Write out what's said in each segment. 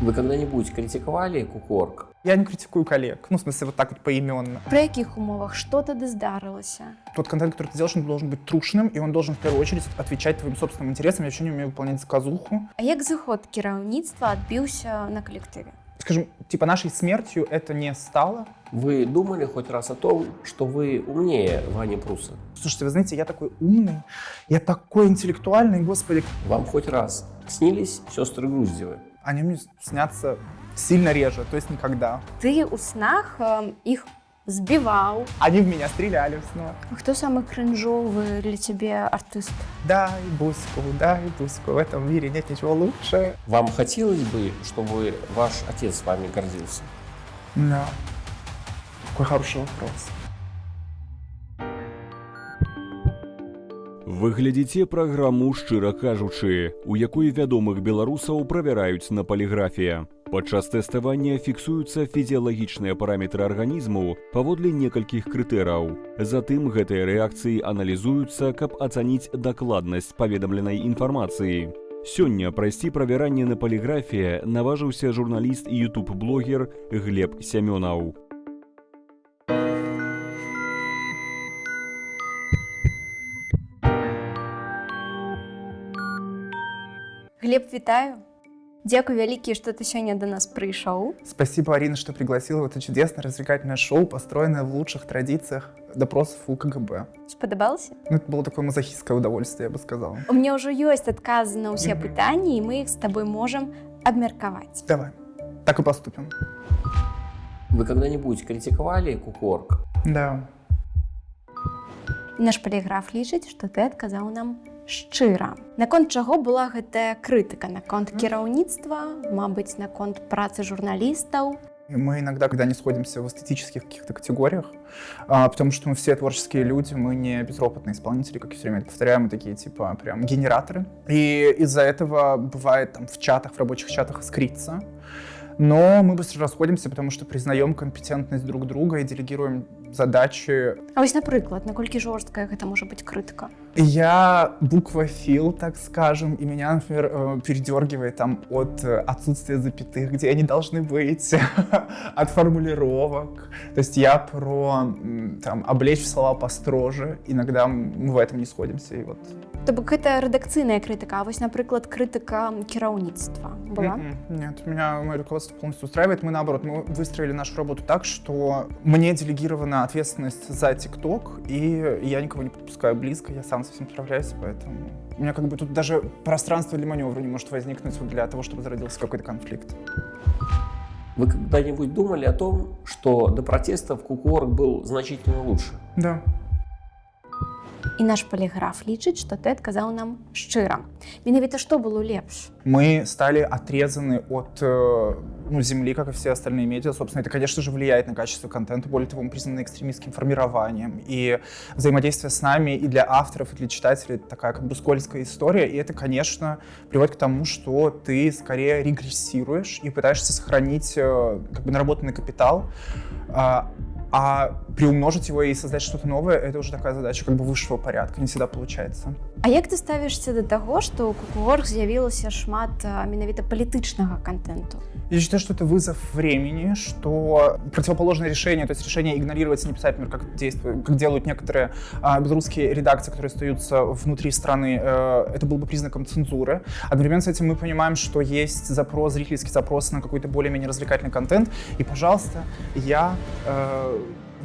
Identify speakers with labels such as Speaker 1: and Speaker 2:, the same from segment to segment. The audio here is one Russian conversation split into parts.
Speaker 1: Вы когда-нибудь критиковали Кукуорг?
Speaker 2: Я не критикую коллег, ну, в смысле, вот так вот поименно.
Speaker 3: При яких умовах? Что тады здарылася?
Speaker 2: Тот контент, который ты делаешь, он должен быть трушным, и он должен в первую очередь отвечать твоим собственным интересам. Я вообще не умею выполнять заказуху.
Speaker 3: А як зыход кіраўніцтва адбіўся на калектыве?
Speaker 2: Скажем, типа нашей смертью это не стало.
Speaker 1: Вы думали хоть раз о том, что вы умнее Вани Пруса?
Speaker 2: Слушайте, вы знаете, я такой умный, я такой интеллектуальный, господи.
Speaker 1: Вам хоть раз снились сестры Груздевы?
Speaker 2: Они мне снятся сильно реже, то есть никогда.
Speaker 3: Ты ў снах іх збіваў.
Speaker 2: Они в меня стреляли в снах.
Speaker 3: Хто самы крынжовы для цябе артыст?
Speaker 2: Дай Буську, в этом мире нет ничего лучше.
Speaker 1: Вам хотелось бы, чтобы ваш отец вами гордился?
Speaker 2: Да. Какой хороший вопрос.
Speaker 4: Вы глядзіце праграму «Шчыра кажучы», у якой вядомых беларусаў правяраюць на паліграфія. Падчас тэставання фіксуюцца фізіялагічныя параметры арганізму паводле некалькіх крытэраў. Затым гэтыя рэакцыі аналізуюцца, каб ацаніць дакладнасць паведамленай інфармацыі. Сёння прайсці правяранне на паліграфія наважыўся журналіст і ютуб-блогер Глеб Сямёнаў.
Speaker 3: Глеб, вітаю. Дзякуй вялікі, што ты сёння до нас прыйшоў.
Speaker 2: Спасибо, Арина, что пригласила в это чудесное развлекательное шоу, построенное в лучших традициях допросов у КГБ.
Speaker 3: Спадабалася?
Speaker 2: Ну, это было такое мазохистское удовольствие, я бы сказал.
Speaker 3: У меня ўжо ёсць адказы на ўсе пытанні, і мы іх з табой можам абмеркаваць.
Speaker 2: Давай, так и поступим.
Speaker 1: Вы когда-нибудь критиковали Кукуорг?
Speaker 2: Да.
Speaker 3: Наш паліграф лічыць, што ты адказаў нам шчыра. Наконт чаго была гэтая крытыка? Наконт кіраўніцтва, мабыць, наконт працы журналістаў?
Speaker 2: И мы иногда, когда не сходимся в эстетических каких-то категориях, потому что мы все творческие люди, мы не безропотные исполнители, как я все время повторяю, мы такие типа прям генераторы. И из-за этого бывает там в чатах, в рабочих чатах искрится. Но мы быстро расходимся, потому что признаем компетентность друг друга и делегируем задачи.
Speaker 3: А вось, напрыклад, наколькі жорсткая гэта можа быць крытыка?
Speaker 2: Я буквофил, так скажем, и меня, например, передергивает там от отсутствия запятых, где они должны быть, от формулировок. То есть я про там, облечь в слова построже. Иногда мы в этом не сходимся. И вот.
Speaker 3: То бок гэта рэдакцыйная крытыка, а вось, напрыклад, крытыка кіраўніцтва была?
Speaker 2: Нет, меня мое руководство полностью устраивает. Мы, наоборот, мы выстроили нашу работу так, что мне делегирована ответственность за ТикТок, и я никого не подпускаю близко, я сам со всем справляюсь, поэтому у меня как бы тут даже пространство для маневра не может возникнуть для того, чтобы зародился какой-то конфликт.
Speaker 1: Вы когда-нибудь думали о том, что до протестов Кукуорг был значительно лучше?
Speaker 2: Да.
Speaker 3: І наш паліграф лічыць, што ты адказаў нам шчыра. Менавіта што было лепш?
Speaker 2: Мы стали отрезаны от земли, как и все остальные медиа. Собственно, это, конечно же, влияет на качество контента. Более того, мы признаны экстремистским формированием. И взаимодействие с нами и для авторов, и для читателей такая как бы скользкая история. И это, конечно, приводит к тому, что ты скорее регрессируешь и пытаешься сохранить как бы наработанный капитал. А приумножить его и создать что-то новое, это уже такая задача как бы высшего порядка, не всегда получается.
Speaker 3: А як ты ставішся да таго, што ў Кукуорг з'явілася шмат менавіта палітычнага контенту?
Speaker 2: Я считаю, что это вызов времени, что противоположное решение, то есть решение игнорировать и не писать, например, как делают некоторые белорусские редакции, которые остаются внутри страны, это был бы признаком цензуры. Одновременно с этим мы понимаем, что есть запрос, зрительский запрос на какой-то более-менее развлекательный контент, и, пожалуйста, я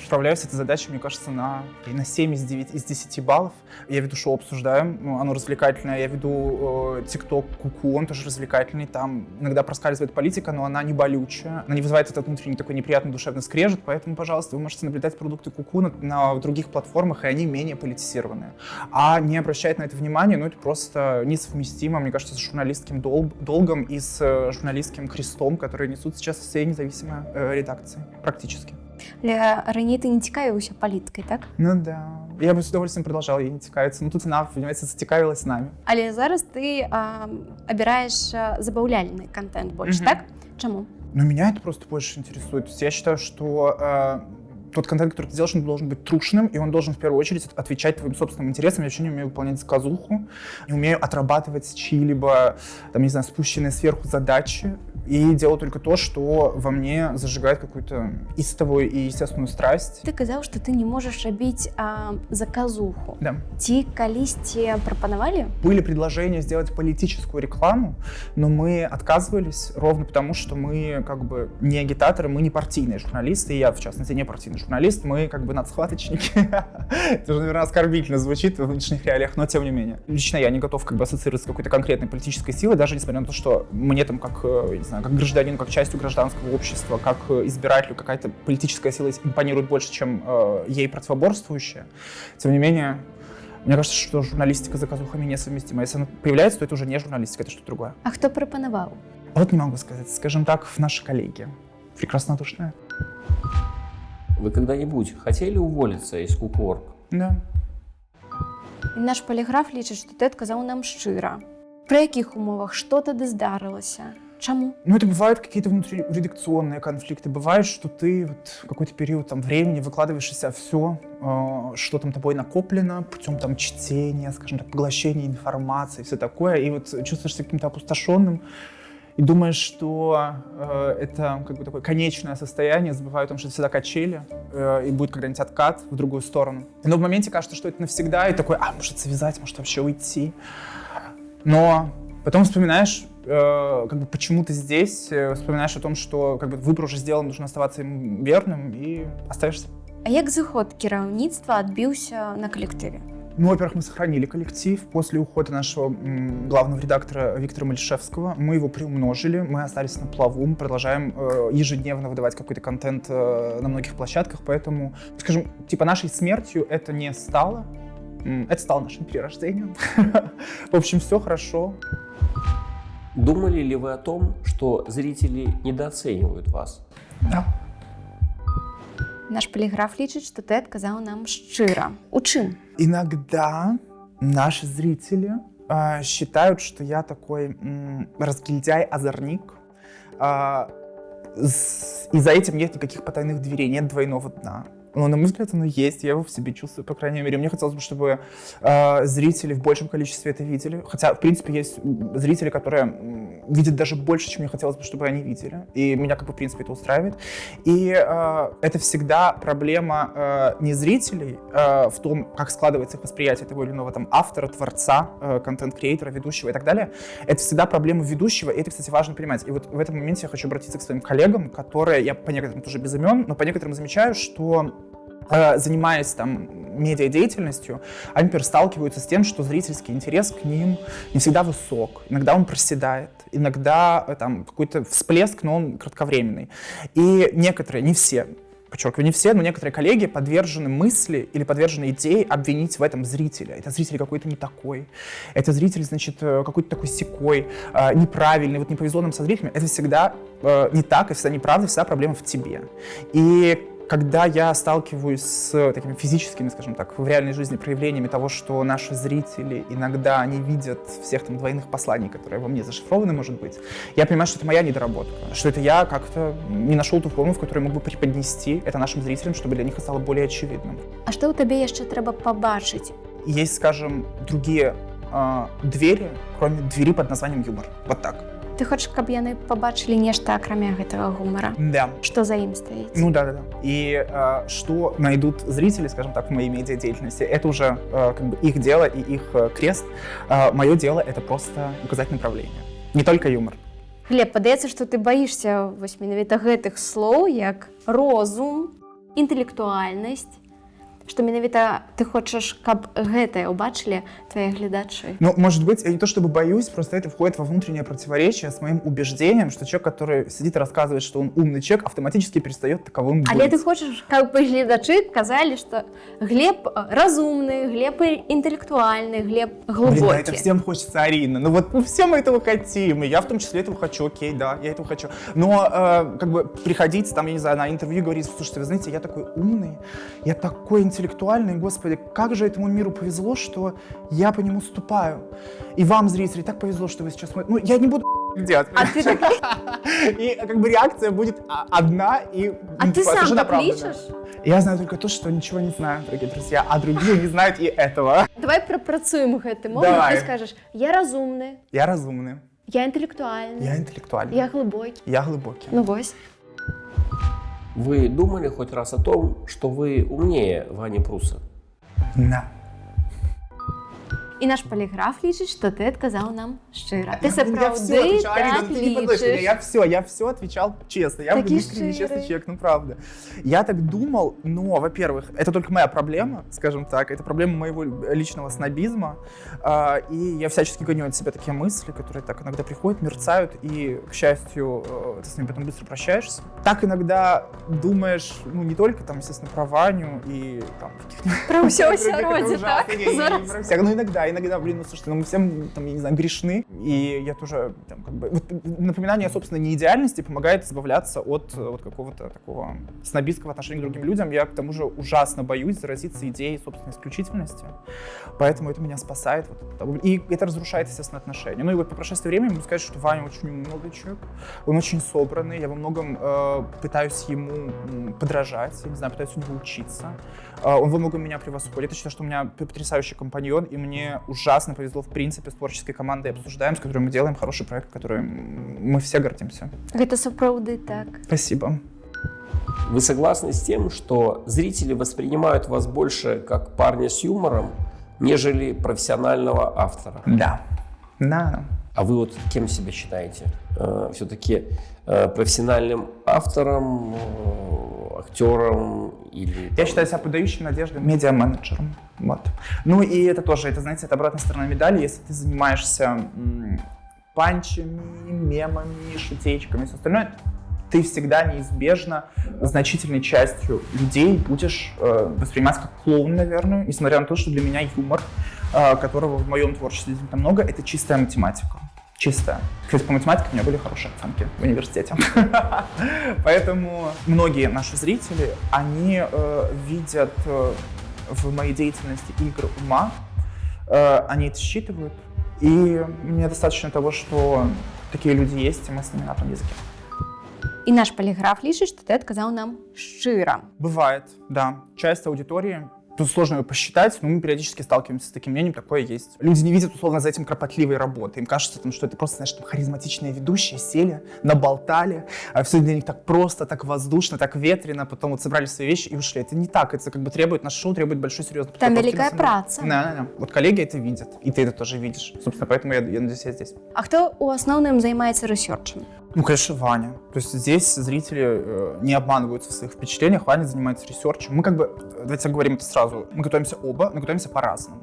Speaker 2: справляюсь с этой задачей, мне кажется, на 7 из 10 баллов. Я веду шоу «Обсуждаем», оно развлекательное. Я веду ТикТок «Куку», он тоже развлекательный. Там иногда проскальзывает политика, но она не болючая. Она не вызывает этот внутренний такой неприятный душевный скрежет. Поэтому, пожалуйста, вы можете наблюдать продукты «Куку» на других платформах, и они менее политизированные. А не обращать на это внимание, ну это просто несовместимо, мне кажется, с журналистским долгом и с журналистским крестом, которые несут сейчас все независимые редакции, практически.
Speaker 3: Раней ты не цікавіўся палітыкай, так?
Speaker 2: Ну да. Я бы с удовольствием продолжал ей не цікавіцца. Ну тут она, понимаете, зацікавілась нами.
Speaker 3: Але зараз ты абіраеш забаўляльны контент больше, так? Чаму?
Speaker 2: Ну меня это просто больше интересует. Я считаю, что тот контент, который ты делаешь, он должен быть трушным, и он должен в первую очередь отвечать твоим собственным интересам. Я вообще не умею выполнять заказуху, не умею отрабатывать чьи-либо, там, не знаю, спущенные сверху задачи. и делаю только то, что во мне зажигает какую-то истовую и естественную страсть.
Speaker 3: Ты казаў, што ты не можаш рабіць заказуху.
Speaker 2: Да.
Speaker 3: Ці калісьці прапанавалі?
Speaker 2: Были предложения сделать политическую рекламу, но мы отказывались ровно потому, что мы как бы не агитаторы, мы не партийные журналисты, и я, в частности, не партийный журналист, мы как бы надсхваточники. Это уже, наверное, оскорбительно звучит в нынешних реалиях, но тем не менее. Лично я не готов как бы ассоциироваться с какой-то конкретной политической силой, даже несмотря на то, что мне там как, не знаю, как гражданину, как частью гражданского общества, как избирателю какая-то политическая сила импонирует больше, чем ей противоборствующая. Тем не менее, мне кажется, что журналистика с заказухами несовместима. Если она появляется, то это уже не журналистика, это что-то другое.
Speaker 3: А хто прапанаваў?
Speaker 2: А вот не могу сказать. Скажем так, наши коллеги. Прекраснодушные.
Speaker 1: Вы когда-нибудь хотели уволиться из Кукуорг?
Speaker 2: Да.
Speaker 3: І наш поліграф лічыць, што ты адказаў нам шчыра. Пры якіх умовах, што тады здарылася? Чаму?
Speaker 2: Ну, это бывают какие-то внутриредакционные конфликты. Бывает, что ты вот в какой-то период там, времени выкладываешь из себя все, что там тобой накоплено, путем там чтения, скажем так, поглощения информации, все такое, и вот чувствуешь себя каким-то опустошенным, и думаешь, что это как бы такое конечное состояние, забываю о том, что это всегда качели, и будет когда-нибудь откат в другую сторону. Но в моменте кажется, что это навсегда, и такой, может связать, может вообще уйти. Но потом вспоминаешь, как бы почему ты здесь, вспоминаешь о том, что как бы выбор уже сделан, нужно оставаться им верным, и остаешься.
Speaker 3: А як зыход кіраўніцтва адбіўся на калектыве?
Speaker 2: Ну, во-первых, мы сохранили коллектив. После ухода нашего главного редактора Виктора Малишевского мы его приумножили, мы остались на плаву, мы продолжаем ежедневно выдавать какой-то контент на многих площадках, поэтому, скажем, типа нашей смертью это не стало, это стало нашим перерождением. В общем, все хорошо.
Speaker 1: Думали ли вы о том, что зрители недооценивают вас?
Speaker 2: Да.
Speaker 3: Наш поліграф лічыць, што ты адказаў нам шчыра. У чым?
Speaker 2: Иногда наши зрители считают, что я такой разгильдяй-озорник, и за этим нет никаких потайных дверей, нет двойного дна. Но, на мой взгляд, оно есть, я его в себе чувствую, по крайней мере. Мне хотелось бы, чтобы зрители в большем количестве это видели. Хотя, в принципе, есть зрители, которые видят даже больше, чем мне хотелось бы, чтобы они видели. И меня, как бы, в принципе, это устраивает. И это всегда проблема не зрителей в том, как складывается их восприятие того или иного там автора, творца, контент-креатора, ведущего и так далее. Это всегда проблема ведущего, и это, кстати, важно понимать. И вот в этом моменте я хочу обратиться к своим коллегам, которые, я по некоторым тоже без имен, но по некоторым замечаю, что занимаясь там медиадеятельностью, они, например, сталкиваются с тем, что зрительский интерес к ним не всегда высок. Иногда он проседает, иногда там какой-то всплеск, но он кратковременный. И некоторые, не все, подчеркиваю, не все, но некоторые коллеги подвержены мысли или подвержены идее обвинить в этом зрителя. Это зритель какой-то не такой, это зритель, значит, какой-то такой сякой, неправильный, вот не повезло нам со зрителями. Это всегда не так, и всегда неправда, всегда проблема в тебе. И когда я сталкиваюсь с такими физическими, скажем так, в реальной жизни проявлениями того, что наши зрители иногда не видят всех там двойных посланий, которые во мне зашифрованы, может быть, я понимаю, что это моя недоработка, что это я как-то не нашел ту форму, в которой мог бы преподнести это нашим зрителям, чтобы для них это стало более очевидным.
Speaker 3: А што ў табе яшчэ трэба пабачыць?
Speaker 2: Есть, скажем, другие двери, кроме двери под названием юмор. Вот так.
Speaker 3: Ты хочаш, каб яны пабачылі нешта акрамя гэтага гумара?
Speaker 2: Да.
Speaker 3: Што за ім стаіць?
Speaker 2: Ну да. И что найдут зрители, скажем так, в моей медиадеятельности, это уже как бы их дело и их крест. Мое дело — это просто указать направление. Не только юмор.
Speaker 3: Глеб, падаецца, што ты баішся вось менавіта гэтых слоў, як розум, інтэлектуальнасць, што менавіта ты хочаш, каб гэтае ўбачылі твои глядачи?
Speaker 2: Ну, может быть, я не то чтобы боюсь, просто это входит во внутреннее противоречие с моим убеждением, что человек, который сидит и рассказывает, что он умный человек, автоматически перестает таковым быть.
Speaker 3: Але ты хочешь, как бы глядачи сказали, что Глеб разумный, Глеб интеллектуальный, Глеб глубокий.
Speaker 2: Блин, да это всем хочется, Арина. Ну вот все мы этого хотим, и я в том числе этого хочу, окей, да, я этого хочу. Но как бы приходить там, я не знаю, на интервью и говорить: слушайте, вы знаете, я такой умный, я такой интеллектуальный, господи, как же этому миру повезло, что я по нему ступаю. И вам, зрители, так повезло, что вы сейчас смотрите. Ну, я не буду делать.
Speaker 3: А ты так...
Speaker 2: И как бы реакция будет одна и...
Speaker 3: А ты сам так лишишь?
Speaker 2: Я знаю только то, что ничего не знаю, дорогие друзья, а другие не знают и этого.
Speaker 3: Давай пропрацуем гэты момент. Ты скажешь: я разумный.
Speaker 2: Я разумный.
Speaker 3: Я інтелектуальна.
Speaker 2: Я интеллектуальный.
Speaker 3: Я глибокий.
Speaker 2: Я глубокий.
Speaker 3: Ну ось.
Speaker 1: Вы думали хоть раз о том, что вы умнее Вани Пруса?
Speaker 2: Да.
Speaker 3: І наш поліграф лічить, що ти відказав нам щиро. Ти
Speaker 2: Я
Speaker 3: сапраўды
Speaker 2: все отвечал, Алина,
Speaker 3: так
Speaker 2: ну ты не подумаешь,
Speaker 3: лічиш.
Speaker 2: я все отвечал честно. Я
Speaker 3: Такий
Speaker 2: искренне честный
Speaker 3: щирий.
Speaker 2: человек, ну правда. Я так думал, но, во-первых, это только моя проблема, скажем так, это проблема моего личного снобизма, и я всячески гоню от себя такие мысли, которые так иногда приходят, мерцают, и, к счастью, ты с ними потом быстро прощаешься. Так иногда думаешь, ну, не только там, естественно, про Ваню и там каких-нибудь...
Speaker 3: Про всього
Speaker 2: других, это
Speaker 3: сороді,
Speaker 2: ужасно.
Speaker 3: так?
Speaker 2: Не,
Speaker 3: Зараз.
Speaker 2: про всех. Ну, иногда, блин, ну, слушайте, ну, мы всем, там, я не знаю, грешны, и я тоже, там, как бы, вот, напоминание о собственной неидеальности помогает избавляться от вот какого-то такого снобистского отношения к другим людям. Я, к тому же, ужасно боюсь заразиться идеей собственной исключительности, поэтому это меня спасает. Вот, и это разрушает, естественно, отношения. Ну, и вот по прошествии времени могу сказать, что Ваня очень умный человек, он очень собранный, я во многом пытаюсь ему подражать, я не знаю, пытаюсь у него учиться. Он во многом меня превосходит. Я считаю, что у меня потрясающий компаньон, и мне ужасно повезло, в принципе, с творческой командой «Обсуждаем», с которой мы делаем хороший проект, который мы все гордимся.
Speaker 3: Гэта сапраўды так.
Speaker 2: Спасибо.
Speaker 1: Вы согласны с тем, что зрители воспринимают вас больше как парня с юмором, нежели профессионального автора?
Speaker 2: Да. Да.
Speaker 1: А вы вот кем себя считаете? Все-таки профессиональным автором, актером или...
Speaker 2: Я считаю себя подающим надежды медиа-менеджером. Вот. Ну и это тоже, это, знаете, это обратная сторона медали. Если ты занимаешься панчами, мемами, шутеечками и все остальное, ты всегда неизбежно значительной частью людей будешь восприниматься как клоун, наверное, несмотря на то, что для меня юмор, которого в моем творчестве действительно много, это чистая математика. Чистая. Кстати, по математике у меня были хорошие оценки в университете. Поэтому многие наши зрители, они видят в моей деятельности игры ума, они это считывают, и мне достаточно того, что такие люди есть, и мы с ними на одном языке.
Speaker 3: І наш поліграф лічить, що ти відказав нам щиро.
Speaker 2: Бывает, да. Часть аудитории, тут сложно ее посчитать, но мы периодически сталкиваемся с таким мнением, такое есть. Люди не видят, условно, за этим кропотливой работы. Им кажется, что это просто, знаешь, харизматичные ведущие сели, наболтали, а все для них так просто, так воздушно, так ветрено, потом вот собрали свои вещи и ушли. Это не так, это как бы требует, наше шоу требует большой серьезной
Speaker 3: Там
Speaker 2: подготовки.
Speaker 3: великая праца.
Speaker 2: Да. Вот коллеги это видят, и ты это тоже видишь. Собственно, поэтому я надеюсь, я здесь.
Speaker 3: А хто у основному займається ресерчем?
Speaker 2: Ну, конечно, Ваня. То есть здесь зрители не обманываются в своих впечатлениях. Ваня занимается ресерчем. Мы как бы, давайте говорим это сразу, мы готовимся оба, но готовимся по-разному.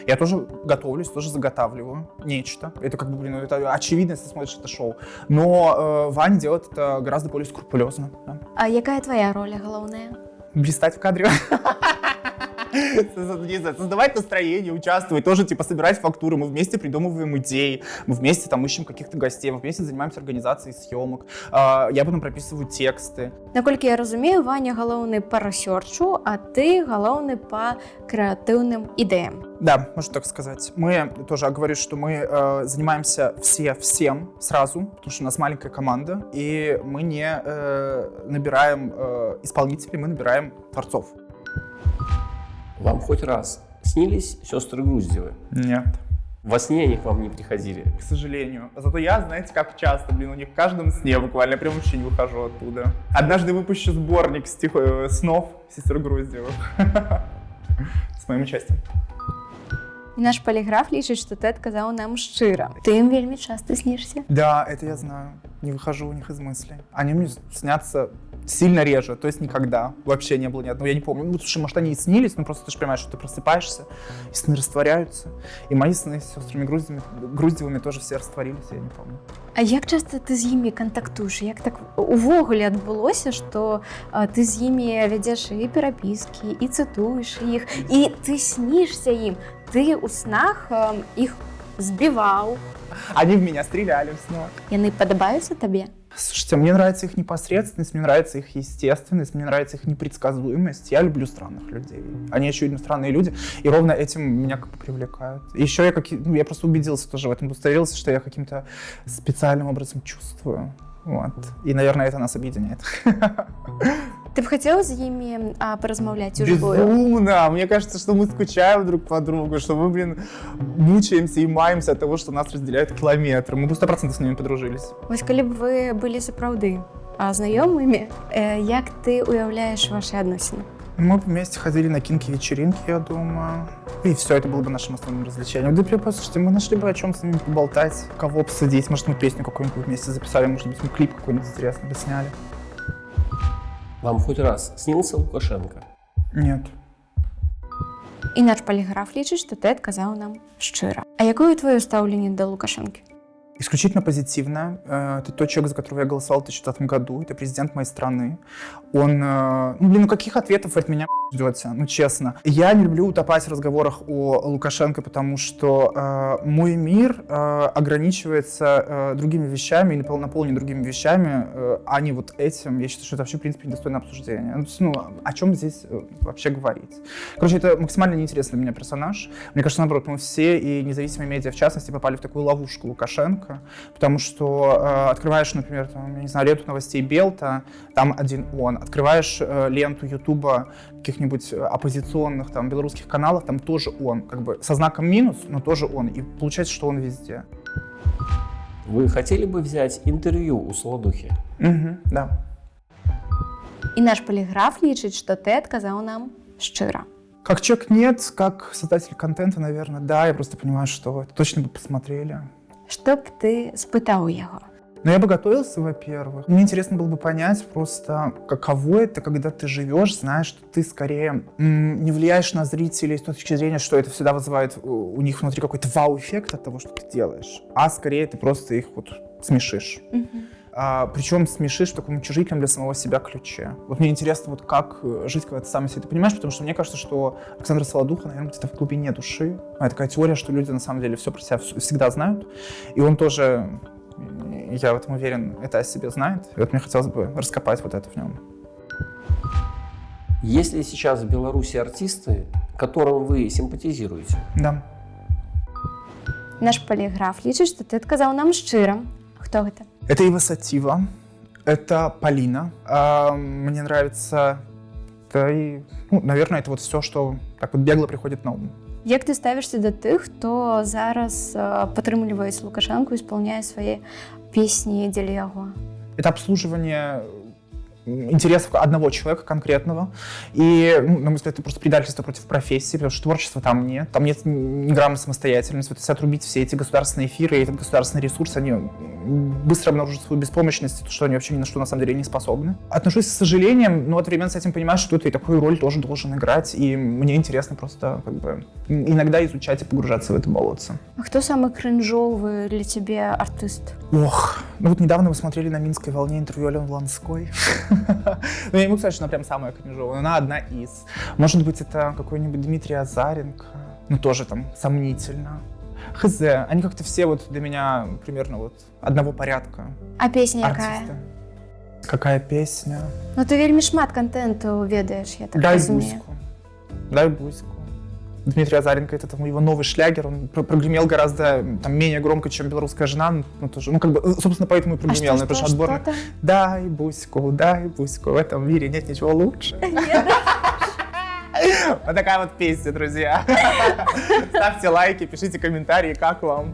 Speaker 2: Я тоже готовлюсь, тоже заготавливаю нечто. Это как бы, блин, это очевидно, если ты смотришь это шоу. Но Ваня делает это гораздо более скрупулезно. Да.
Speaker 3: А яка твоя роль головная?
Speaker 2: Блистать в кадре. Создавать настроение, участвовать, тоже типа собирать фактуры, мы вместе придумываем идеи, мы вместе там ищем каких-то гостей, мы вместе занимаемся организацией съемок, я потом прописываю тексты.
Speaker 3: Наколькі я розумію, Ваня головний по ресерчу, а ти головний по креативним ідеям.
Speaker 2: Да, можно так сказать. Мы тоже говорю, что мы занимаемся всем сразу, потому что у нас маленькая команда, и мы не набираем исполнителей, мы набираем творцов.
Speaker 1: Вам хоть раз снились сестры Груздевы?
Speaker 2: Нет.
Speaker 1: Во сне они к вам не приходили?
Speaker 2: К сожалению. Зато я, знаете, как часто, блин, у них в каждом сне буквально, я прям вообще не выхожу оттуда. Однажды выпущу сборник снов сестер Груздевых с моим участием.
Speaker 3: І наш поліграф лічить, що ти відказав нам щиро. Ти їм вельми часто снишся.
Speaker 2: Да, это я знаю. Не выхожу у них из мыслей. Они мне снятся сильно реже, то есть никогда. Вообще не было ни одного, я не помню. Ну, слушай, может, они и снились, но просто ты же понимаешь, что ты просыпаешься, и сны растворяются. И мои сны с сестрами Груздевыми тоже все растворились, я не помню.
Speaker 3: А як часто ти з ними контактуєш? Як так увогуле відбулося, що ти з ними ведеш і переписки, і цитуєш їх, і ти снишся їм? Ти у снах їх збивав.
Speaker 2: Они в меня стреляли в снах.
Speaker 3: Вони подобаються тобі?
Speaker 2: Слушайте, мне нравится их непосредственность, мне нравится их естественность, мне нравится их непредсказуемость. Я люблю странных людей. Они, очевидно, странные люди, и ровно этим меня как бы привлекают. Еще я просто убедился тоже в этом, удостоверился, что я каким-то специальным образом чувствую. Вот. И, наверное, это нас объединяет.
Speaker 3: Ты б хотел з ими поразмаўляць уживую?
Speaker 2: Безумно! Мне кажется, что мы скучаем друг по другу, что мы, мучаемся и маемся от того, что нас разделяют километры. Мы бы 100% с ними подружились.
Speaker 3: Вось калі б вы былі сапраўды знаёмымі, як ты уяўляеш ваши адносіны?
Speaker 2: Мы бы вместе ходили на кинки-вечеринки, я думаю. И все, это было бы нашим основным развлечением. Да, послушайте, мы нашли бы о чем с ними поболтать, кого обсудить. Может, мы песню какую-нибудь вместе записали, может быть, мы клип какой-нибудь интересный бы сняли.
Speaker 1: Вам хоть раз снился Лукашенко?
Speaker 2: Нет.
Speaker 3: І наш поліграф лічыць, што ты адказаў нам шчыра. А якое твоё стаўленне да Лукашэнкі?
Speaker 2: Исключительно позитивно. Это тот человек, за которого я голосовал в 2004 году. Это президент моей страны. Он... каких ответов от меня ждете? Ну, честно. Я не люблю утопать в разговорах о Лукашенко, потому что мой мир ограничивается другими вещами и наполнен другими вещами, а не вот этим. Я считаю, что это вообще, в принципе, недостойное обсуждение. Ну, о чем здесь вообще говорить? Короче, это максимально неинтересный для меня персонаж. Мне кажется, наоборот, мы все, и независимые медиа, в частности, попали в такую ловушку Лукашенко, потому что открываешь, например, там, я не знаю, ленту новостей Белта, там один он. Открываешь ленту Ютуба каких-нибудь оппозиционных там белорусских каналов, там тоже он. Как бы со знаком минус, но тоже он. И получается, что он везде.
Speaker 1: Вы хотели бы взять интервью у Солодухи?
Speaker 2: Да.
Speaker 3: І наш поліграф лічыць, што ты адказаў нам шчыра.
Speaker 2: Как человек нет, как создатель контента, наверное, да. Я просто понимаю, что это точно бы посмотрели.
Speaker 3: Што б ты спытаў у яго?
Speaker 2: Но я бы готовился, во-первых. Мне интересно было бы понять просто, каково это, когда ты живешь, знаешь, что ты скорее не влияешь на зрителей с точки зрения, что это всегда вызывает у них внутри какой-то вау-эффект от того, что ты делаешь, а скорее ты просто их вот смешишь. Причем смешишь в таком утешительном для самого себя ключе. Вот мне интересно, вот как жить, когда ты сам себе это понимаешь, потому что мне кажется, что Александр Солодуха, наверное, где-то в глубине души. Моя такая теория, что люди на самом деле все про себя всегда знают. И он тоже, я в этом уверен, это о себе знает. И вот мне хотелось бы раскопать вот это в нем.
Speaker 1: Есть ли сейчас в Беларуси артисты, которым вы симпатизируете?
Speaker 2: Да.
Speaker 3: Наш поліграф лічыць, што ты адказаў нам шчыра. Хто гэта?
Speaker 2: Это Ива Сатива, это Полина. Мне нравится, да и, наверное, это вот все, что так вот бегло приходит на ум.
Speaker 3: Як ты ставішся да тых, хто зараз падтрымліваюць Лукашэнку і спаўняе свае песні дзеля яго?
Speaker 2: Это обслуживание интересов одного человека конкретного. И, на мой взгляд, это просто предательство против профессии, потому что творчества там нет ни грамма самостоятельности. Вот если отрубить все эти государственные эфиры и этот государственный ресурс, они быстро обнаружат свою беспомощность, то, что они вообще ни на что на самом деле не способны. Отношусь с сожалением, но одновременно с этим понимаю, что ты такую роль тоже должен играть, и мне интересно просто как бы иногда изучать и погружаться в это болотце.
Speaker 3: А хто самы кринжовый для тебе артист?
Speaker 2: Ох, ну вот недавно мы смотрели на Минской волне интервью Алены Ланской. Ну, я не могу сказать, что она прям самая кринжовая, но она одна из. Может быть, это какой-нибудь Дмитрий Азаренко, ну, тоже там сомнительно. Хз, они как-то все вот для меня примерно вот одного порядка.
Speaker 3: А песня
Speaker 2: артисты.
Speaker 3: якая?
Speaker 2: Какая песня?
Speaker 3: Ну, ты вельмі шмат контенту ведаешь, я так
Speaker 2: Дай
Speaker 3: разумею.
Speaker 2: Буську. Дай Буську. Дмитрий Азаренко, это там его новый шлягер, он прогремел гораздо там, менее громко, чем «Белорусская жена», ну, тоже, ну, как бы, собственно, поэтому и прогремел.
Speaker 3: А что там?
Speaker 2: Дай Буську, в этом мире нет ничего лучше. Вот такая вот песня, друзья. Ставьте лайки, пишите комментарии, как вам.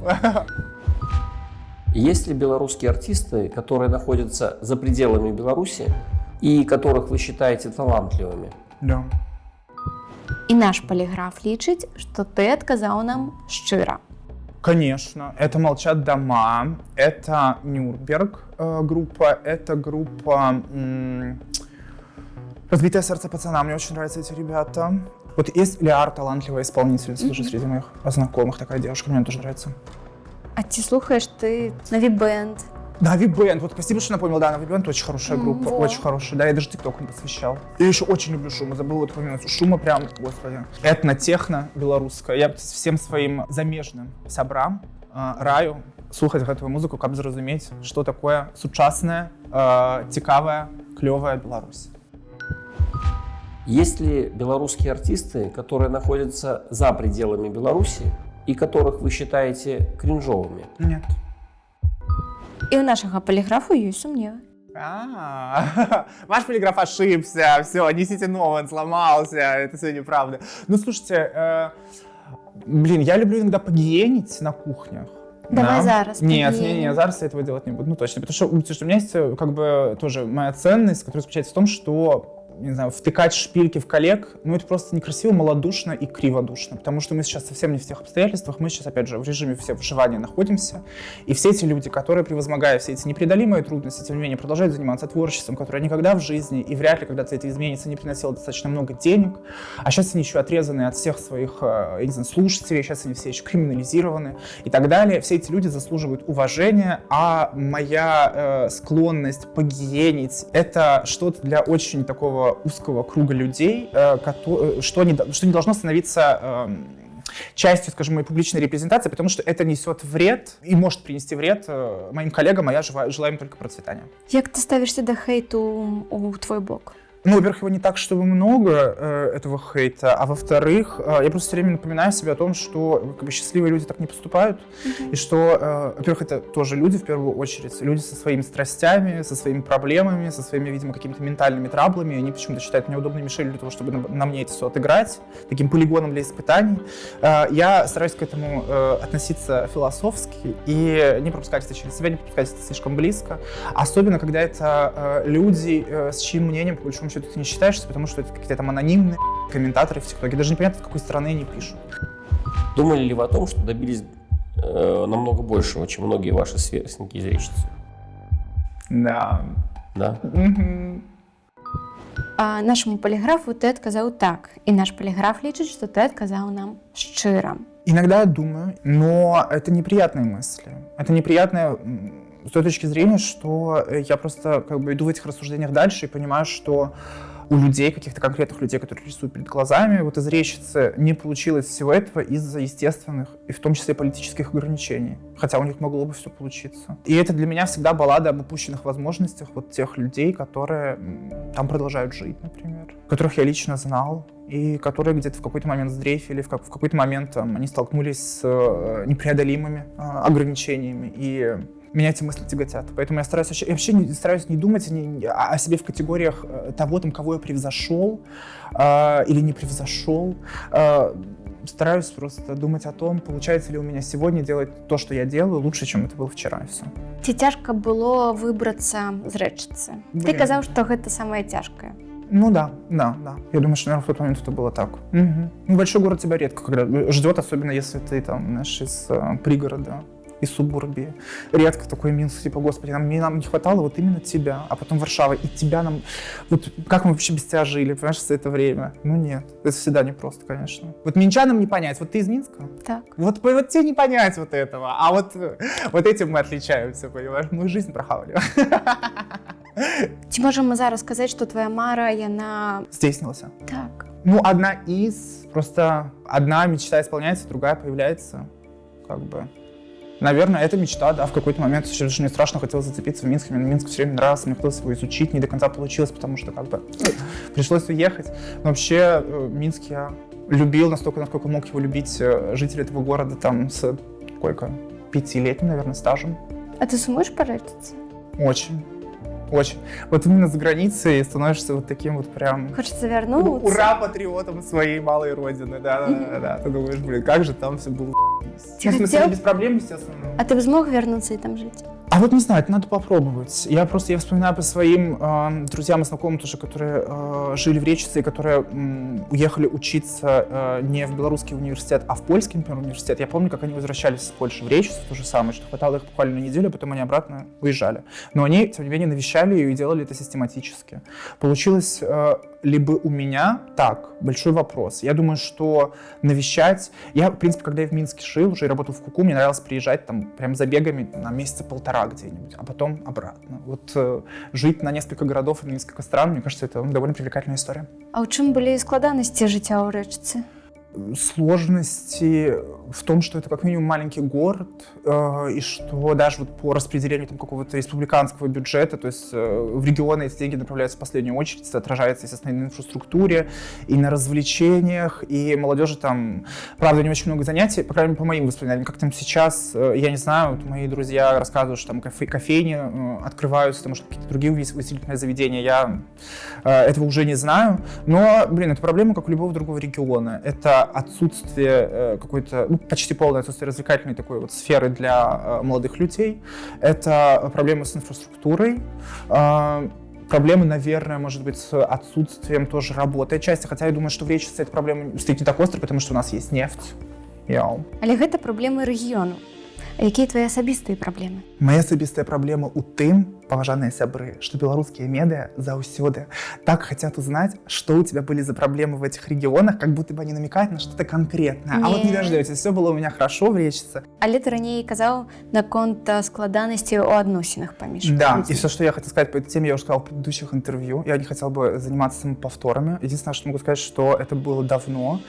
Speaker 1: Есть ли белорусские артисты, которые находятся за пределами Беларуси и которых вы считаете талантливыми?
Speaker 2: Да.
Speaker 3: І наш поліграф лічыць, што ты адказаў нам шчыра.
Speaker 2: Конечно, это «Молчат дома», это «Нюрнберг» группа, это группа «Разбитое сердце пацана». Мне очень нравятся эти ребята. Вот есть Лиар, талантливая исполнительница, тоже среди моих знакомых, такая девушка, мне тоже нравится.
Speaker 3: А ці слухаеш ты Нави Бенд?
Speaker 2: Нави Бенд, вот спасибо, что напомнил, да, Нави Бенд очень хорошая группа,
Speaker 3: во.
Speaker 2: очень хорошая, да, я даже ТикТок не посвящал. Я еще очень люблю Шума, забыл вот упомянуть, Шума прям, господи. Этно-техно белорусская, я всем своим замежным сябрам раю слухаць гэтую музыку, каб зразумець, что такое сучасная, цікавая, клёвая Беларусь.
Speaker 1: Есть ли белорусские артисты, которые находятся за пределами Беларуси и которых вы считаете кринжовыми?
Speaker 2: Нет.
Speaker 3: І ў нашага поліграфу ёсць сумневы.
Speaker 2: Ваш полиграф ошибся, все, несите новый, он сломался, это все неправда. Ну, слушайте, я люблю иногда погиенить на кухнях.
Speaker 3: Давай зараз.
Speaker 2: Нет, зараз я этого делать не буду, ну точно, потому что у меня есть как бы тоже моя ценность, которая заключается в том, что не знаю, втыкать шпильки в коллег, ну это просто некрасиво, малодушно и криводушно, потому что мы сейчас совсем не в тех обстоятельствах, мы сейчас, опять же, в режиме все выживания находимся, и все эти люди, которые, превозмогая все эти непреодолимые трудности, тем не менее, продолжают заниматься творчеством, которое никогда в жизни и вряд ли когда-то это изменится, не приносило достаточно много денег, а сейчас они еще отрезаны от всех своих, я не знаю, слушателей, сейчас они все еще криминализированы и так далее, все эти люди заслуживают уважения, а моя склонность погиенить — это что-то для очень такого узкого круга людей, что не должно становиться частью, скажем, моей публичной репрезентации, потому что это несет вред и может принести вред моим коллегам, а я желаю им только процветания.
Speaker 3: Як ти ставишся до хейту у твой бок?
Speaker 2: Ну, во-первых, его не так, чтобы много этого хейта, а во-вторых, я просто все время напоминаю себе о том, что как бы, счастливые люди так не поступают, и что, во-первых, это тоже люди в первую очередь, люди со своими страстями, со своими проблемами, со своими, видимо, какими-то ментальными траблами, они почему-то считают меня удобной мишелью для того, чтобы на мне это все отыграть, таким полигоном для испытаний. Я стараюсь к этому относиться философски и не пропускать это через себя, не пропускать это слишком близко, особенно когда это люди, с чьим мнением, по большому счету, ты не считаешься, потому что это какие-то там анонимные комментаторы в ТикТоке. Даже непонятно, с какой стороны они пишут.
Speaker 1: Думали ли вы о том, что добились намного большего, чем многие ваши сверстники и зречицы?
Speaker 2: Да.
Speaker 1: Да?
Speaker 3: А нашому поліграфу ти адказаў так, і наш поліграф лічыць, што ты адказаў нам шчыра.
Speaker 2: Иногда я думаю, но это неприятные мысли. Это неприятное с той точки зрения, что я просто как бы иду в этих рассуждениях дальше и понимаю, что у людей, каких-то конкретных людей, которые рисуют перед глазами, вот из речицы не получилось всего этого из-за естественных и в том числе политических ограничений. Хотя у них могло бы все получиться. И это для меня всегда баллада об упущенных возможностях вот тех людей, которые там продолжают жить, например. Которых я лично знал и которые где-то в какой-то момент сдрейфили, в какой-то момент они столкнулись с непреодолимыми ограничениями. И меня эти мысли тяготят. Поэтому я вообще стараюсь не думать о себе в категориях того, там, кого я превзошел или не превзошел. Стараюсь просто думать о том, получается ли у меня сегодня делать то, что я делаю, лучше, чем это было вчера, и все.
Speaker 3: Ці цяжка было выбрацца з рэчыцы? Ты казаў, што гэта самае цяжкае.
Speaker 2: Ну да. Я думаю, что, наверное, в тот момент это было так. Угу. Ну, большой город тебя редко когда ждет, особенно если ты там, знаешь, из пригорода. И субурбии. Редко такой Минск, типа, господи, нам не хватало вот именно тебя, а потом Варшава, и тебя нам... Вот как мы вообще без тебя жили, понимаешь, за это время? Ну нет, это всегда непросто, конечно. Вот минчанам не понять, вот ты из Минска?
Speaker 3: Так.
Speaker 2: Вот тебе не понять вот этого, а вот этим мы отличаемся, понимаешь? Мы жизнь прохавали.
Speaker 3: Ці можам мы зараз сказаць, што твоя мара, яна...
Speaker 2: Здейснилась.
Speaker 3: Так.
Speaker 2: Ну, одна из, просто одна мечта исполняется, другая появляется, как бы... Наверное, это мечта, да, в какой-то момент. Сейчас мне страшно хотелось зацепиться в Минске. Мне Минск все время нравился, мне хотелось его изучить. Не до конца получилось, потому что как бы пришлось уехать. Но вообще Минск я любил настолько, насколько мог его любить житель этого города там с сколько? 5-летним, наверное, стажем.
Speaker 3: А ты сумуешь по рэчыцы?
Speaker 2: Очень. Вот именно за границей становишься вот таким вот прям...
Speaker 3: Хочется вернуться.
Speaker 2: Ура-патриотом своей малой родины, да. Ты думаешь, блин, как же там все было.
Speaker 3: Ты
Speaker 2: в смысле,
Speaker 3: хотел...
Speaker 2: без проблем, естественно.
Speaker 3: А ты бы смог вернуться и там жить?
Speaker 2: А вот не знаю, это надо попробовать. Я вспоминаю по своим друзьям и знакомым тоже, которые жили в Речице и которые уехали учиться не в белорусский университет, а в польский, например, университет. Я помню, как они возвращались из Польши в Речицу, то же самое, что хватало их буквально на неделю, а потом они обратно уезжали. Но они, тем не менее, навещали ее и делали это систематически. Получилось либо у меня так, большой вопрос. Я думаю, что навещать... Я, в принципе, когда я в Минске жил, уже работал в КУКУ, мне нравилось приезжать там прям забегами на месяца полтора где-нибудь, а потом обратно. Вот жить на несколько городов и на несколько стран, мне кажется, это довольно привлекательная история.
Speaker 3: А ў чым былі складанасці жыцця ў рэчыцы?
Speaker 2: сложности в том, что это как минимум маленький город, и что даже вот по распределению там какого-то республиканского бюджета, то есть в регионы эти деньги направляются в последнюю очередь, это отражается, естественно, и на инфраструктуре, и на развлечениях, и молодежи там, правда, не очень много занятий, по крайней мере, по моим воспоминаниям. Как там сейчас, я не знаю, вот мои друзья рассказывают, что там кофейни открываются, там, может, какие-то другие увеселительные заведения, я этого уже не знаю, но, блин, это проблема, как у любого другого региона. Это отсутствие какой-то, ну, почти полное отсутствие развлекательной такой вот сферы для молодых людей. Это проблемы с инфраструктурой. Проблемы, наверное, может быть, с отсутствием тоже работы отчасти, хотя я думаю, что в Речице эта проблема стоит не так остро, потому что у нас есть нефть.
Speaker 3: Але гэта праблемы рэгіёну. А якія твои асабістыя праблемы?
Speaker 2: Моя асабістая праблема у тым, паважаныя сябры, что белорусские медиа заўсёды так хотят узнать, что у тебя были за проблемы в этих регионах, как будто бы они намекают на что-то конкретное. А вот не дождётесь, все было у меня хорошо в Речице.
Speaker 3: Але ты раней казаў наконт складанасці ў адносінах паміж
Speaker 2: Да,
Speaker 3: людзьмі.
Speaker 2: и все, что я хотел сказать по этой теме, я уже сказал в предыдущих интервью. Я не хотел бы заниматься самоповторами. Единственное, что могу сказать, что это было давно.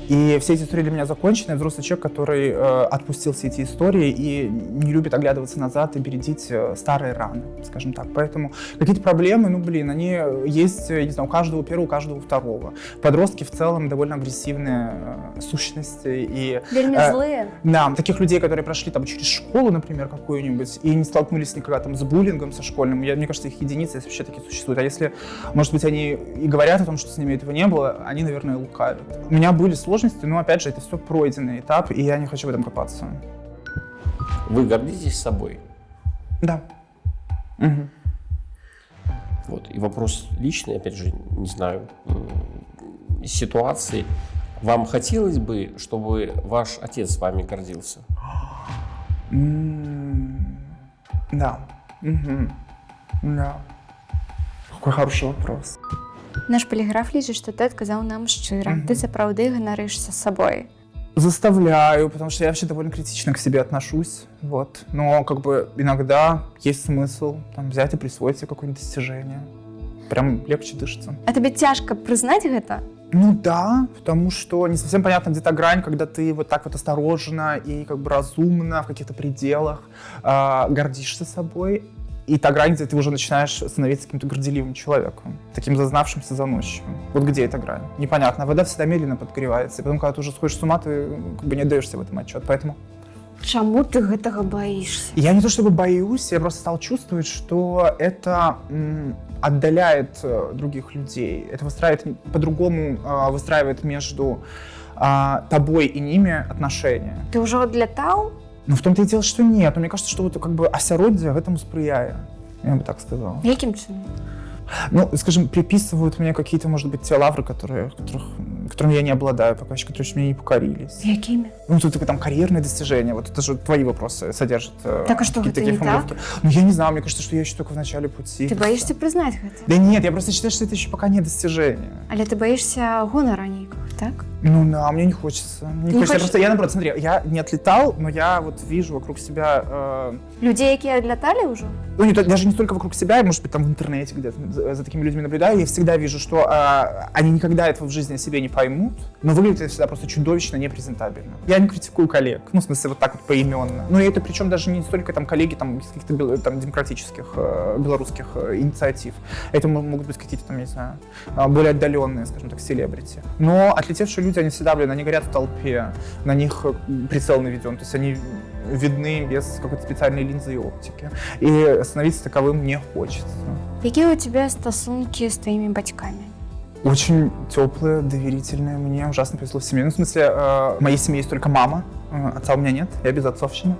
Speaker 2: И все эти истории для меня закончены. Я взрослый человек, который отпустил все эти истории и не любит оглядываться назад и бередить старые раны, скажем так. Поэтому какие-то проблемы, ну, блин, они есть, не знаю, у каждого первого, у каждого второго. Подростки в целом довольно агрессивные сущности. И,
Speaker 3: Вельми злые.
Speaker 2: да, таких людей, которые прошли там через школу, например, какую-нибудь, и не столкнулись никогда там с буллингом, со школьным, мне кажется, их единицы, если вообще такие существуют. А если, может быть, они и говорят о том, что с ними этого не было, они, наверное, лукавят. У меня были сложности, но, опять же, это все пройденный этап, и я не хочу в этом копаться.
Speaker 1: Вы гордитесь собой?
Speaker 2: Да. Угу.
Speaker 1: Вот. И вопрос личный, опять же, не знаю, ситуации. Вам хотелось бы, чтобы ваш отец вами гордился?
Speaker 2: Да. Да. Какой хороший вопрос.
Speaker 3: Наш поліграф лічыць, што ты адказаў нам шчыра. Ты сапраўды ганарышся сабой.
Speaker 2: Заставляю, потому что я вообще довольно критично к себе отношусь, вот. Но как бы иногда есть смысл там взять и присвоить себе какое-нибудь достижение. Прям легче дышится.
Speaker 3: А тебе тяжко признать гэта?
Speaker 2: Ну да, потому что не совсем понятно, где та грань, когда ты вот так вот осторожно и как бы разумно в каких-то пределах гордишься собой, и та грань, где ты уже начинаешь становиться каким-то горделивым человеком, таким зазнавшимся, заносчивым. Вот где эта грань? Непонятно. Вода всегда медленно подогревается, и потом, когда ты уже сходишь с ума, ты как бы не отдаешься в этом отчет, поэтому...
Speaker 3: Чаму ты гэтага боишься?
Speaker 2: Я не то чтобы боюсь, я просто стал чувствовать, что это отдаляет других людей. Это по-другому выстраивает между тобой и ними отношения.
Speaker 3: Ты уже одлетал?
Speaker 2: Ну, в том-то и дело, что нет. Но мне кажется, что вот как бы асяроддзе гэтаму спрыяе. Я бы так сказал.
Speaker 3: Яким чином?
Speaker 2: Ну, скажем, приписывают мне какие-то, может быть, те лавры, которыми я не обладаю пока еще, которые еще мне не покорились.
Speaker 3: Якими?
Speaker 2: Ну, тут там карьерные достижения, вот это же твои вопросы содержат.
Speaker 3: Так, а что,
Speaker 2: какие-то
Speaker 3: это
Speaker 2: такие
Speaker 3: не
Speaker 2: формулировки. Ну, я не знаю, мне кажется, что я еще только в начале пути.
Speaker 3: Ты боишься признать гэта?
Speaker 2: Да нет, я просто считаю, что это еще пока не достижение.
Speaker 3: Але ты боишься гонора нейкага, так?
Speaker 2: Ну да, мне не хочется.
Speaker 3: Не хочешь?
Speaker 2: Я, наоборот, смотри, я не отлетал, но я вот вижу вокруг себя...
Speaker 3: Людей, якія одлетали уже?
Speaker 2: Ну, даже не столько вокруг себя, может быть, там в интернете где-то за такими людьми наблюдаю, я всегда вижу, что они никогда этого в жизни о себе не поймут, но выглядит это всегда просто чудовищно непрезентабельно. Я не критикую коллег, ну, в смысле, вот так вот поименно. Ну, и это причем даже не столько там коллеги там, из каких-то там, демократических белорусских инициатив. Это могут быть какие-то там, не знаю, более отдаленные, скажем так, селебрити. Но отлетевшие люди, они всегда, блин, они горят в толпе, на них прицел наведен, то есть они видны без какой-то специальной линзы и оптики. И становиться таковым не хочется.
Speaker 3: Какие у тебя стосунки с твоими батьками?
Speaker 2: Очень теплые, доверительные. Мне ужасно повезло в семье. Ну, в смысле, в моей семье есть только мама, отца у меня нет, я безотцовщина.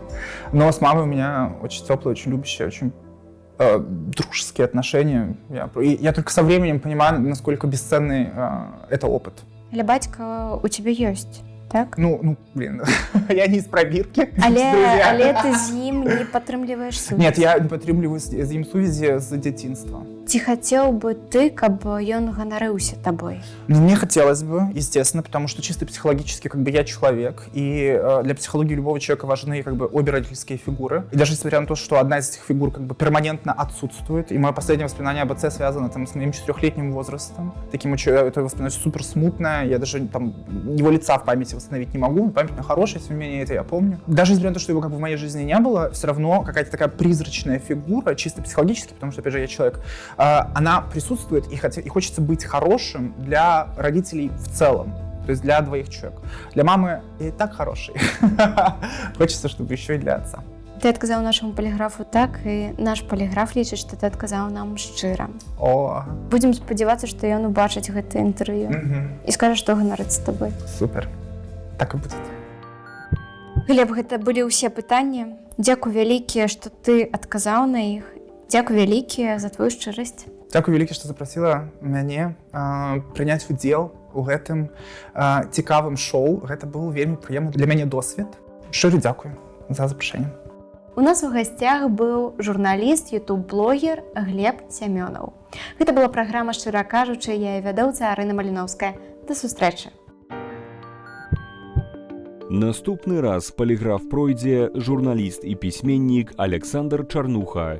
Speaker 2: Но с мамой у меня очень теплые, очень любящие, очень дружеские отношения. Я только со временем понимаю, насколько бесценный это опыт.
Speaker 3: Але бацька у тебя есть, так?
Speaker 2: Ну, блин, я не из пробірки.
Speaker 3: Але ты з ім не падтрымліваеш сувязь?
Speaker 2: Нет, я не падтрымліваю з ім сувязі з дзяцінства.
Speaker 3: Ці хацеў бы ты, каб ён ганарыўся табой?
Speaker 2: Ну, мне хотелось бы, естественно, потому что чисто психологически как бы я человек, и для психологии любого человека важны как бы обе родительские фигуры. И даже несмотря на то, что одна из этих фигур как бы перманентно отсутствует, и мое последнее воспоминание об отце связано там с моим 4-летним возрастом, таким это воспоминание супер смутное, я даже там его лица в памяти восстановить не могу, память на хорошая, тем не менее это я помню. Даже несмотря на то, что его как бы в моей жизни не было, все равно какая-то такая призрачная фигура, чисто психологически, потому что, опять же, я человек, она присутствует, и хочется быть хорошим для родителей в целом, то есть для двоих человек. Для мамы я и так хороший, хочется, чтобы еще и для отца.
Speaker 3: Ты адказаў нашаму паліграфу так, і наш паліграф лічыць, што ты адказаў нам шчыра.
Speaker 2: О,
Speaker 3: Будзем спадзявацца, што ён убачыць гэта інтэрв'ю і скажа, што ганарыцца табой.
Speaker 2: супер, так и будет.
Speaker 3: Глеб, гэта былі ўсе пытанні. Дзякуй вялікія, што ты адказаў на іх. Дзякуй вялікія за твою шчырасць.
Speaker 2: Дзякуй вялікі, што запрасіла мяне прыняць удзел у гэтым цікавым шоу. Гэта быў вельмі прыемны для мяне досвед. Шчыры дзякуй за запрашэнне.
Speaker 3: У нас у гасцях быў журналіст, ютуб-блогер Глеб Сямёнаў. Гэта была праграма «Шчыра кажучы», я і вядоўца Арына Маліновская. Да сустрэчы.
Speaker 4: Наступны раз паліграф пройдзе журналіст і пісьменнік Александр Чарнуха,